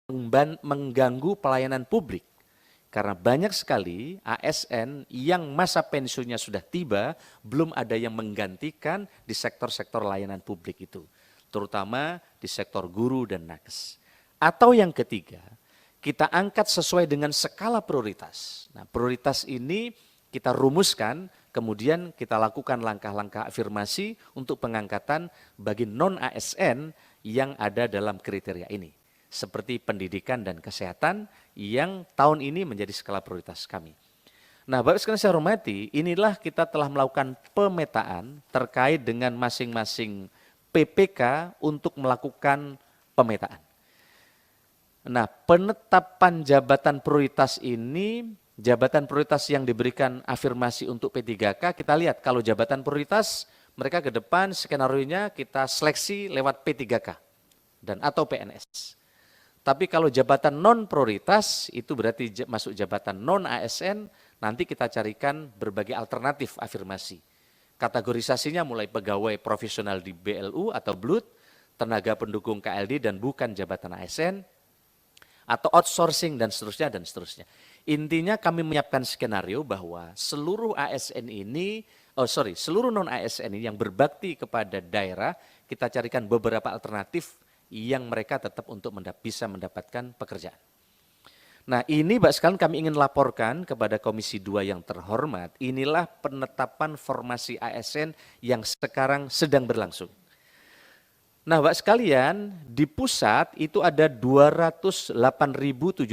mengganggu pelayanan publik. Karena banyak sekali ASN yang masa pensiunnya sudah tiba, belum ada yang menggantikan di sektor-sektor layanan publik itu. Terutama di sektor guru dan nakes. Atau yang ketiga, kita angkat sesuai dengan skala prioritas. Nah, prioritas ini kita rumuskan, kemudian kita lakukan langkah-langkah afirmasi untuk pengangkatan bagi non-ASN yang ada dalam kriteria ini. Seperti pendidikan dan kesehatan yang tahun ini menjadi skala prioritas kami. Nah, Bapak sekalian saya hormati, inilah kita telah melakukan pemetaan terkait dengan masing-masing PPK untuk melakukan pemetaan. Nah, penetapan jabatan prioritas ini, jabatan prioritas yang diberikan afirmasi untuk P3K, kita lihat kalau jabatan prioritas, mereka ke depan skenario-nya kita seleksi lewat P3K dan atau PNS. Tapi kalau jabatan non prioritas itu berarti masuk jabatan non ASN, nanti kita carikan berbagai alternatif afirmasi. Kategorisasinya mulai pegawai profesional di BLU atau BLUT, tenaga pendukung KLD dan bukan jabatan ASN, atau outsourcing dan seterusnya dan seterusnya. Intinya kami menyiapkan skenario bahwa seluruh ASN ini, seluruh non ASN ini yang berbakti kepada daerah, kita carikan beberapa alternatif yang mereka tetap untuk bisa mendapatkan pekerjaan. Nah, ini Mbak sekalian kami ingin laporkan kepada Komisi 2 yang terhormat, inilah penetapan formasi ASN yang sekarang sedang berlangsung. Nah, Mbak sekalian, di pusat itu ada 208.758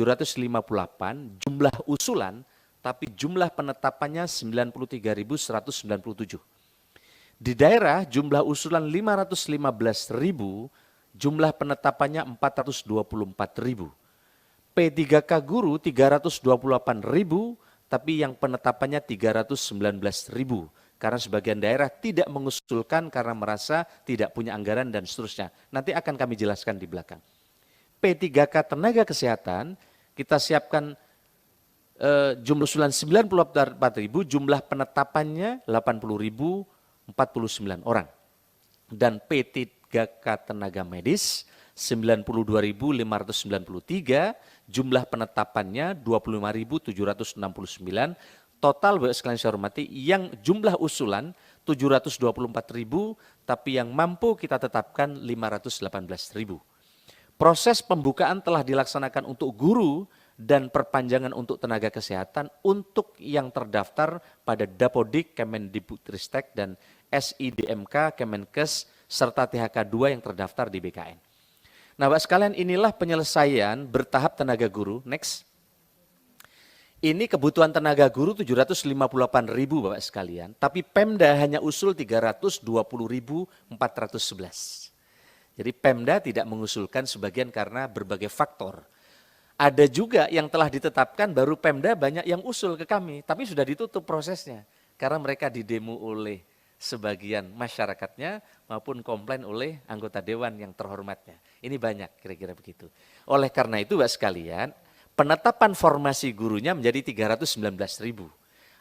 jumlah usulan, tapi jumlah penetapannya 93.197. Di daerah jumlah usulan 515.000, jumlah penetapannya 424.000. P3K guru 328.000, tapi yang penetapannya 319.000. Karena sebagian daerah tidak mengusulkan karena merasa tidak punya anggaran dan seterusnya. Nanti akan kami jelaskan di belakang. P3K tenaga kesehatan kita siapkan jumlah usulan 94.000, jumlah penetapannya 80.049 orang. Dan P3K tenaga medis 92.593, jumlah penetapannya 25.769, total Bapak sekalian saya hormati yang jumlah usulan 724.000, tapi yang mampu kita tetapkan 518.000. Proses pembukaan telah dilaksanakan untuk guru dan perpanjangan untuk tenaga kesehatan untuk yang terdaftar pada Dapodik, Kemendikbudristek dan SIDMK, Kemenkes, serta THK2 yang terdaftar di BKN. Nah, Bapak sekalian, inilah penyelesaian bertahap tenaga guru. Next. Ini kebutuhan tenaga guru 758.000 Bapak sekalian, tapi Pemda hanya usul 320.411. Jadi Pemda tidak mengusulkan sebagian karena berbagai faktor. Ada juga yang telah ditetapkan baru Pemda banyak yang usul ke kami, tapi sudah ditutup prosesnya karena mereka didemo oleh sebagian masyarakatnya maupun komplain oleh anggota dewan yang terhormatnya. Ini banyak kira-kira begitu. Oleh karena itu Bapak sekalian, penetapan formasi gurunya menjadi 319.000.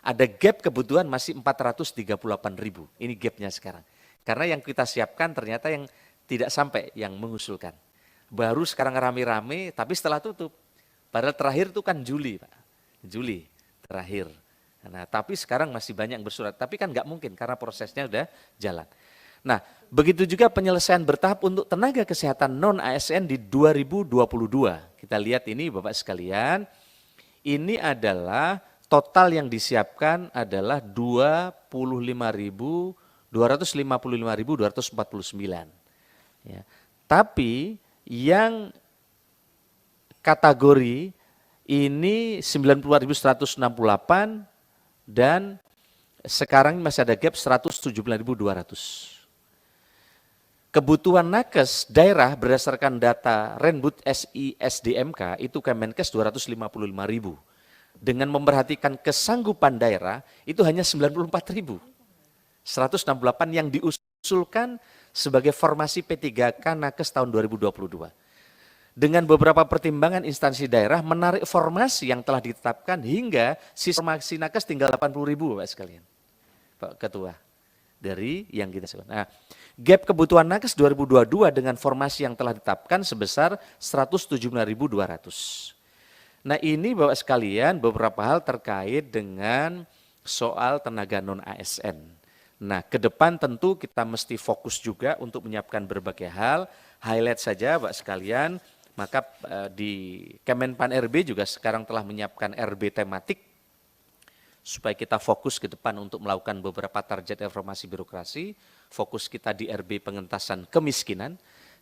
Ada gap kebutuhan masih 438.000. Ini gapnya sekarang. Karena yang kita siapkan ternyata yang tidak sampai yang mengusulkan. Baru sekarang rame-rame tapi setelah tutup. Padahal terakhir itu kan Juli Pak. Juli terakhir. Nah, tapi sekarang masih banyak yang bersurat, tapi kan nggak mungkin karena prosesnya udah jalan. Nah, begitu juga penyelesaian bertahap untuk tenaga kesehatan non-ASN di 2022. Kita lihat ini Bapak sekalian, ini adalah total yang disiapkan adalah 255.249. Ya. Tapi yang kategori ini 90.168 dan sekarang masih ada gap 179.200. Kebutuhan nakes daerah berdasarkan data Renbud SISDMK itu Kemenkes 255.000. Dengan memperhatikan kesanggupan daerah itu hanya 94.000. 168 yang diusulkan sebagai formasi P3K nakes tahun 2022. Dengan beberapa pertimbangan instansi daerah menarik formasi yang telah ditetapkan hingga sisa formasi nakes tinggal 80.000 Bapak sekalian. Pak Ketua. dari yang kita sebut. Nah, gap kebutuhan nakes 2022 dengan formasi yang telah ditetapkan sebesar 175.200. Nah, ini Bapak sekalian beberapa hal terkait dengan soal tenaga non ASN. Nah, ke depan tentu kita mesti fokus juga untuk menyiapkan berbagai hal. Highlight saja Bapak sekalian, maka di Kemenpan RB juga sekarang telah menyiapkan RB tematik supaya kita fokus ke depan untuk melakukan beberapa target reformasi birokrasi, fokus kita di RB pengentasan kemiskinan,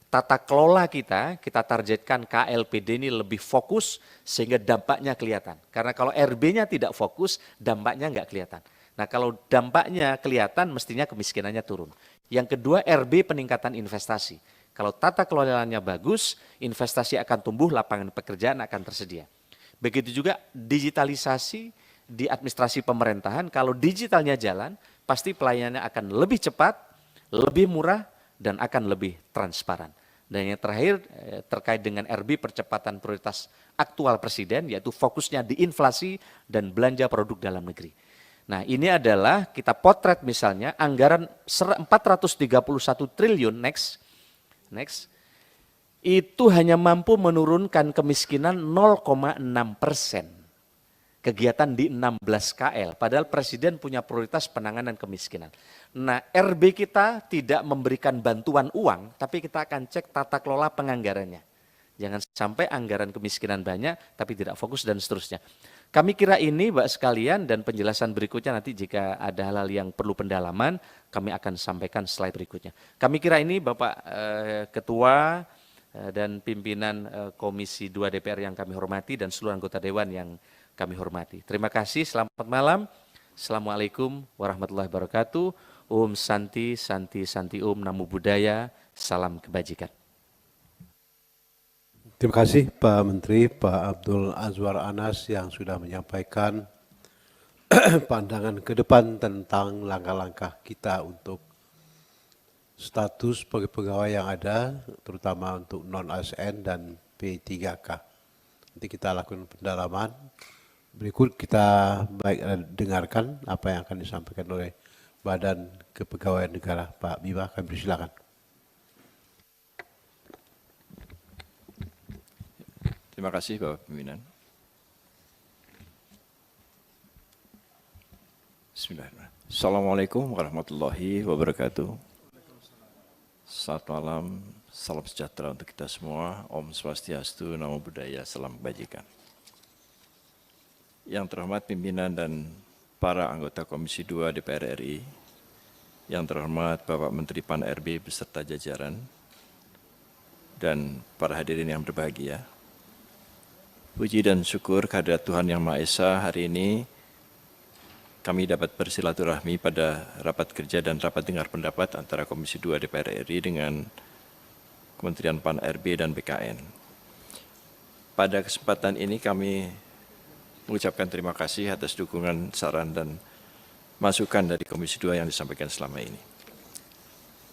tata kelola kita targetkan KLPD ini lebih fokus sehingga dampaknya kelihatan. Karena kalau RB-nya tidak fokus, dampaknya enggak kelihatan. Nah, kalau dampaknya kelihatan, mestinya kemiskinannya turun. Yang kedua, RB peningkatan investasi. Kalau tata kelolanya bagus, investasi akan tumbuh, lapangan pekerjaan akan tersedia. Begitu juga digitalisasi di administrasi pemerintahan, kalau digitalnya jalan, pasti pelayanannya akan lebih cepat, lebih murah, dan akan lebih transparan. Dan yang terakhir terkait dengan RB percepatan prioritas aktual Presiden, yaitu fokusnya di inflasi dan belanja produk dalam negeri. Nah, ini adalah kita potret misalnya anggaran 431 triliun next, itu hanya mampu menurunkan kemiskinan 0,6%. Kegiatan di 16 KL, padahal Presiden punya prioritas penanganan kemiskinan. Nah, RB kita tidak memberikan bantuan uang, tapi kita akan cek tata kelola penganggarannya. Jangan sampai anggaran kemiskinan banyak, tapi tidak fokus dan seterusnya. Kami kira ini, Mbak sekalian, dan penjelasan berikutnya nanti jika ada hal-hal yang perlu pendalaman, kami akan sampaikan slide berikutnya. Kami kira ini, Bapak Ketua dan pimpinan Komisi 2 DPR yang kami hormati dan seluruh anggota Dewan yang kami hormati. Terima kasih, selamat malam. Assalamualaikum warahmatullahi wabarakatuh. Om Santi, Santi, Santi Om, Namo Buddhaya, salam kebajikan. Terima kasih Pak Menteri, Pak Abdul Azwar Anas yang sudah menyampaikan pandangan ke depan tentang langkah-langkah kita untuk status pegawai yang ada, terutama untuk non-ASN dan P3K. Nanti kita lakukan pendalaman. Berikut kita dengarkan apa yang akan disampaikan oleh Badan Kepegawaian Negara. Pak Bima, kami persilakan. Terima kasih Bapak Pimpinan. Bismillahirrahmanirrahim. Assalamualaikum warahmatullahi wabarakatuh. Selamat malam, salam sejahtera untuk kita semua. Om Swastiastu, Namo Buddhaya, salam kebajikan. Yang terhormat pimpinan dan para anggota Komisi 2 DPR RI, yang terhormat Bapak Menteri Pan RB beserta jajaran, dan para hadirin yang berbahagia. Puji dan syukur kehadirat Tuhan Yang Maha Esa, hari ini kami dapat bersilaturahmi pada rapat kerja dan rapat dengar pendapat antara Komisi 2 DPR RI dengan Kementerian Pan RB dan BKN. Pada kesempatan ini kami mengucapkan terima kasih atas dukungan, saran, dan masukan dari Komisi 2 yang disampaikan selama ini.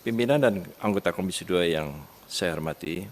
Pimpinan dan anggota Komisi 2 yang saya hormati,